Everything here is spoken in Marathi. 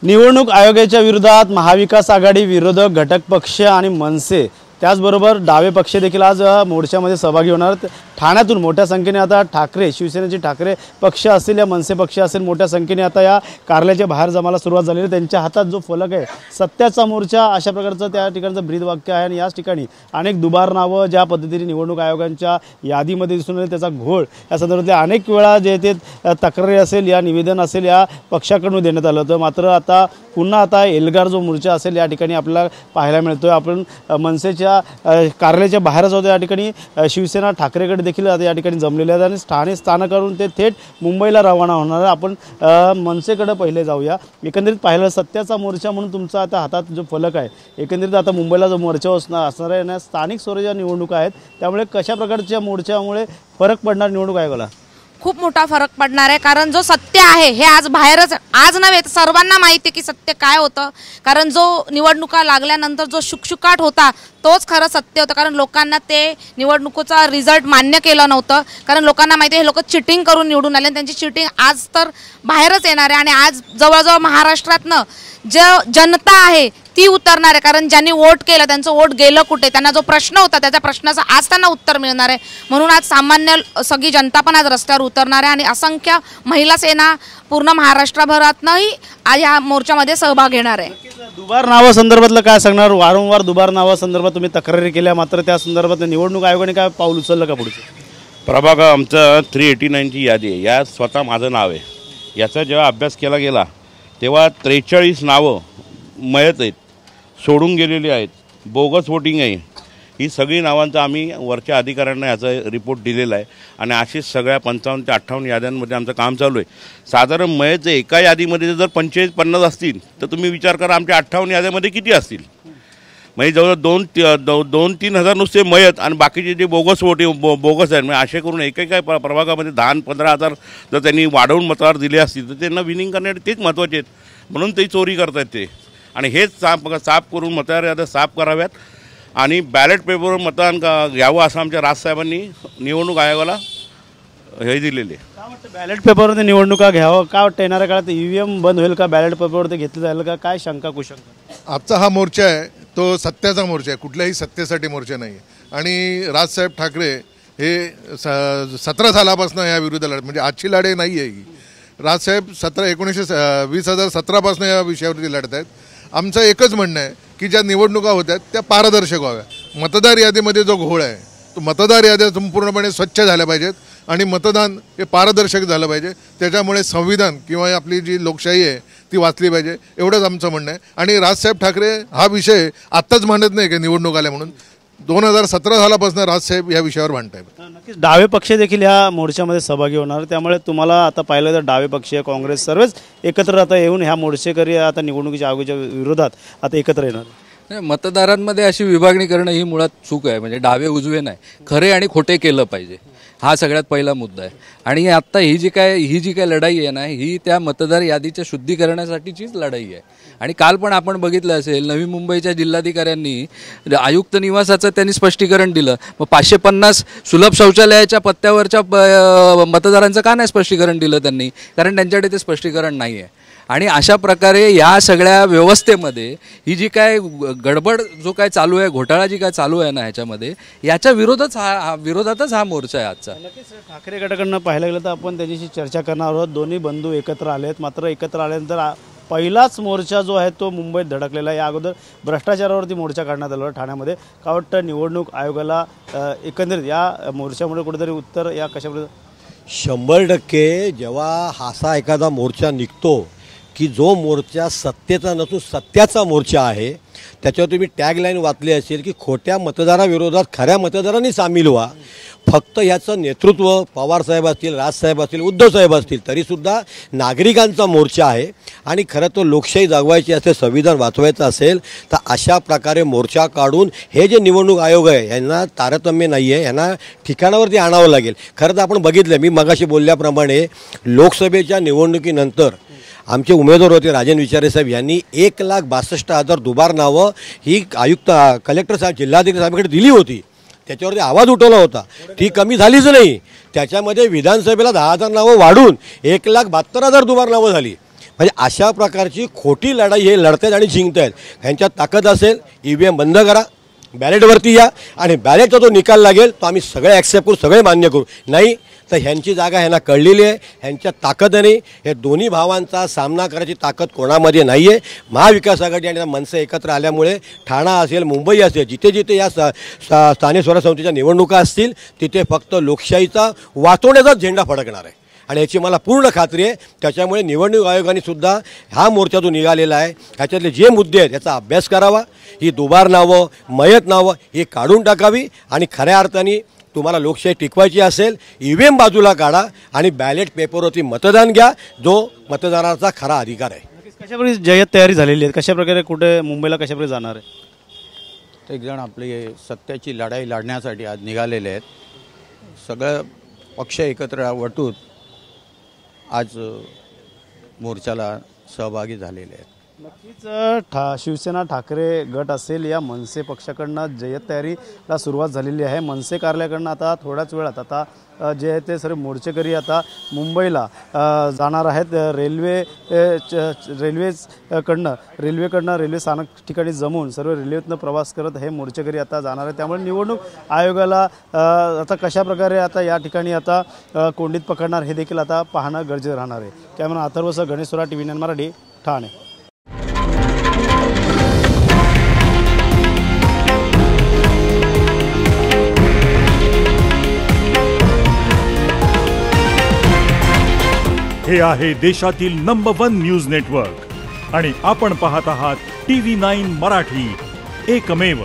निवडणूक आयोगाच्या विरोधात महाविकास आघाडी, विरोधक घटक पक्ष आणि मनसे त्याचबरोबर डावे पक्ष देखील आज मोर्चामध्ये सहभागी होणार। ठाण्यातून मोठ्या संख्येने आता ठाकरे शिवसेनेचे ठाकरे पक्ष असेल या मनसे पक्ष असेल मोठ्या संख्येने आता या कार्यालयाच्या बाहेर जमायला सुरुवात झालेली आहे। त्यांच्या हातात जो फलक आहे सत्याचा मोर्चा अशा प्रकारचं त्या ठिकाणचं ब्रीदवाक्य आहे आणि याच ठिकाणी अनेक दुबार नावं ज्या पद्धतीने निवडणूक आयोगाच्या यादीमध्ये दिसून आले त्याचा घोळ या संदर्भातले अनेक वेळा जे ते तक्रारी असेल या निवेदन असेल या पक्षाकडून देण्यात आलं होतं। मात्र आता पुन्हा आता एल्गार जो मोर्चा असेल या ठिकाणी आपल्याला पाहायला मिळतोय। आपण मनसेच्या कार्यालयाच्या बाहेरच होतो या ठिकाणी शिवसेना ठाकरेकडे देखील आता या ठिकाणी जमलेले आहेत आणि ठाणे स्थानकावरून ते थेट मुंबईला रवाना होणार। आपण मनसेकडे पहिले जाऊया। एकंदरीत पाहिलं सत्याचा मोर्चा म्हणून तुमचा आता हातात जो फलक आहे एकंदरीत आता मुंबईला जो मोर्चा असणार आहे ना स्थानिक स्वराज्य निवडणुका आहेत त्यामुळे कशा प्रकारच्या मोर्चामुळे फरक पडणार निवडणूक आयोगाला? खूप मोठा फरक पडणार आहे कारण जो सत्य आहे हे आज बाहेरच आज नव्हे तर सर्वांना माहिती आहे की सत्य काय होतं। कारण जो निवडणुका लागल्यानंतर जो शुकशुकाट होता तोच खरं सत्य होतं। कारण लोकांना ते निवडणुकीचा रिझल्ट मान्य केलं नव्हतं कारण लोकांना माहिती आहे हे लोक चिटिंग करून निवडून आले। त्यांची चिटिंग आज तर बाहेरच येणार आहे आणि आज जवळजवळ महाराष्ट्रातनं जो जनता आहे ती उतरणार आहे कारण ज्यांनी वोट केलं त्यांचं वोट गेलं कुठे, त्यांना जो प्रश्न होता त्याच्या प्रश्नाचं आज त्यांना उत्तर मिळणार आहे। म्हणून आज सामान्य सगळी जनता पण आज रस्त्यावर उतरणार आहे आणि असंख्य महिला सेना पूर्ण महाराष्ट्रभरातनंही या मोर्चामध्ये सहभाग घेणार आहे। दुबार नावा संदर्भातलं काय सांगणार? वारंवार दुबार नावा संदर्भात तुम्ही तक्रारी केल्या मात्र त्या संदर्भात निवडणूक आयोगाने काय पाऊल उचललं का? पुढचं प्रभाग आमचं 389ची यादी आहे, यात स्वतः माझं नाव आहे। याचा जेव्हा अभ्यास केला गेला तेव्हा 43 नावं मयत आहेत, सोडून गेलेली आहेत, बोगस वोटिंग आहे। ही सगळी नावांचं आम्ही वरच्या अधिकाऱ्यांना याचा रिपोर्ट दिलेला आहे आणि अशीच सगळ्या 55 ते 58 याद्यांमध्ये आमचं काम चालू आहे। साधारण मयत एका यादीमध्ये जर 25-50 असतील तर तुम्ही विचार करा आमच्या 58 याद्यामध्ये किती असतील। म्हणजे जवळ 2-3 हजार नुसते मयत आणि बाकीचे जे बोगस बोगस आहेत। म्हणजे असे करून एकेका प्रभागामध्ये 10-15 हजार जर त्यांनी वाढवून मतदार दिले असतील तर त्यांना विनिंग करण्यासाठी तेच महत्त्वाचे आहेत म्हणून ते चोरी करतात ते आणि हेच साफ करून मतदार याद्या साफ कराव्यात आणि बॅलेट पेपरवर मतदान घ्यावं असं आमच्या राजसाहेबांनी निवडणूक आयोगाला हे दिलेले। काय वाटतं बॅलेट पेपरवरती निवडणुका घ्यावं? काय वाटतं येणाऱ्या काळात ईव्हीएम बंद होईल का? बॅलेट पेपरवरती घेतलं जाईल का? काय शंका कुशंका? आजचा हा मोर्चा आहे तो सत्याचा मोर्चा आहे, कुठल्याही सत्तेसाठी मोर्चा नाही आहे। आणि राजसाहेब ठाकरे हे 17 सालापासून या विरुद्ध लढत म्हणजे आजची लढाई नाही आहे ही। राजसाहेब 2017पासून या विषयावरती लढत आहेत। आमचं एकच म्हणणं आहे की ज्या निवडणुका होत्या त्या पारदर्शक व्हाव्या। मतदार यादीमध्ये जो घोळ आहे तो मतदार याद्या संपूर्णपणे स्वच्छ झाल्या पाहिजेत आणि मतदान हे पारदर्शक झालं पाहिजे। त्याच्यामुळे संविधान किंवा आपली जी लोकशाही आहे ती वाचली पाहिजे एवढंच आमचं म्हणणं आहे। आणि राजसाहेब ठाकरे हा विषय आत्ताच मांडत नाही की निवडणूक आल्या म्हणून 2017 सालापासून राजसाहेब या विषयावर भांडतायत। नक्कीच डावे पक्ष देखील या मोर्चामध्ये सहभागी होणार त्यामुळे तुम्हाला आता पाहिलं तर डावे पक्ष काँग्रेस सर्वच एकत्र आता येऊन ह्या मोर्चेकरी आता निवडणुकीच्या आयोगाच्या विरोधात आता एकत्र येणार। मतदारांमध्ये अशी विभागणी करणं ही मुळात चूक आहे। म्हणजे डावे उजवे नाही, खरे आणि खोटे केलं पाहिजे हा सगळ्यात पहिला मुद्दा आहे। आणि आत्ता ही जी काय लढाई आहे ना ही त्या मतदार यादीच्या शुद्धीकरणासाठीचीच लढाई आहे। आणि काल पण आपण बघितलं असेल नवी मुंबईच्या जिल्हाधिकाऱ्यांनी आयुक्त निवासाचं त्यांनी स्पष्टीकरण दिलं, मग 550 सुलभ शौचालयाच्या पत्त्यावरच्या मतदारांचं का नाही स्पष्टीकरण दिलं त्यांनी? कारण त्यांच्याकडे ते स्पष्टीकरण नाही आहे। आणि अशा प्रकारे या सगळ्या व्यवस्थेमध्ये ही जी काय गडबड जो काय चालू आहे, घोटाळा जी काय चालू आहे ना ह्याच्यामध्ये याच्या विरोधातच हा मोर्चा आहे आजचा। नक्कीच ठाकरे गटाकडनं पाहायला गेलं तर आपण त्याच्याशी चर्चा करणार आहोत। दोन्ही बंधू एकत्र आलेत मात्र एकत्र आल्यानंतर पहिलाच मोर्चा जो आहे तो मुंबईत धडकलेला आहे। या अगोदर भ्रष्टाचारावरती मोर्चा काढण्यात आला ठाण्यामध्ये। काय वाटतं निवडणूक आयोगाला एकंदरीत या मोर्चामुळे कुठेतरी उत्तर या कशाप्रकारे? 100% जेव्हा असा एखादा मोर्चा निघतो की जो मोर्चा सत्तेचा नसून सत्याचा मोर्चा आहे त्याच्यावर तुम्ही टॅगलाईन वाचली असेल की खोट्या मतदाराविरोधात खऱ्या मतदारांनी सामील व्हा। फक्त याचं नेतृत्व पवारसाहेब असतील, राजसाहेब असतील, उद्धवसाहेब असतील तरीसुद्धा नागरिकांचा मोर्चा आहे आणि खरं तो लोकशाही जागवायची असेल, संविधान वाचवायचं असेल तर अशा प्रकारे मोर्चा काढून हे जे निवडणूक आयोग आहे यांना तारतम्य नाही आहे, यांना ठिकाणावरती आणावं लागेल। खरं तर आपण बघितलं मी मगाशी बोलल्याप्रमाणे लोकसभेच्या निवडणुकीनंतर आमचे उमेदवार होते राजन विचारे साहेब यांनी 1,62,000 दुबार नावं ही आयुक्त कलेक्टर साहेब जिल्हाधिकारी साहेबांकडे दिली होती। त्याच्यावरती आवाज उठवला होता, ती कमी झालीच नाही। त्याच्यामध्ये विधानसभेला 10,000 नावं वाढून 1,72,000 दुबार नावं झाली। म्हणजे अशा प्रकारची खोटी लढाई हे लढतायत आणि जिंकतायत. ह्यांच्यात ताकद असेल EVM बंद करा, बॅलेटवरती या आणि बॅलेटचा जो निकाल लागेल तो आम्ही सगळे ॲक्सेप्ट करू, सगळे मान्य करू. नाही तर ह्यांची जागा ह्यांना कळलेली आहे, ह्यांच्या ताकदीने हे दोन्ही भावांचा सामना करायची ताकद कोणामध्ये नाही आहे. महाविकास आघाडी आणि मनसे एकत्र आल्यामुळे ठाणा असेल, मुंबई असेल, जिथे जिथे या स्थानिक स्वराज्य संस्थेच्या निवडणुका असतील तिथे फक्त लोकशाहीचा वाचवण्याचाच झेंडा फडकणार आहे आणि याची मला पूर्ण खात्री आहे. त्याच्यामुळे निवडणूक आयोगाने सुद्धा हा मोर्चा जो निघालेला आहे ह्याच्यातले जे मुद्दे आहेत याचा अभ्यास करावा. ही दुबार नावं, मयत नावं ही काढून टाकावी आणि खऱ्या अर्थाने तुम्हाला लोकशाही टिकवायची असेल EVM बाजूला काढा आणि बॅलेट पेपरवरती मतदान घ्या, जो मतदाराचा खरा अधिकार आहे. कशाप्रकारे जय्यत तयारी झालेली आहे, कशाप्रकारे कुठे मुंबईला कशाप्रकारे जाणार आहे? एक जण आपली सत्याची लढाई लढण्यासाठी आज निघालेले आहेत. सगळं पक्ष एकत्र वटून आज मोर्चाला सहभागी झालेले आहेत. नक्कीच शिवसेना ठाकरे गट असेल या मनसे पक्षाकडनं जय्यत तयारीला सुरुवात झालेली आहे. मनसे कार्यालयाकडनं आता थोड्याच वेळात आता जे आहे ते सर्व मोर्चेकरी आता मुंबईला जाणार आहेत. रेल्वेकडनं रेल्वे स्थानक ठिकाणी जमून सर्व रेल्वेतनं प्रवास करत हे मोर्चेकरी आता जाणार आहेत. त्यामुळे निवडणूक आयोगाला आता कशाप्रकारे आता या ठिकाणी आता कोंडीत पकडणार हे देखील आता पाहणं गरजेचं राहणार आहे. कॅमेरा अथर्वसह गणेश सोरा, TV9 मराठी, ठाणे. हे आहे देशातील नंबर 1 न्यूज नेटवर्क आणि आपण पाहत आहात TV9 मराठी, एकमेव.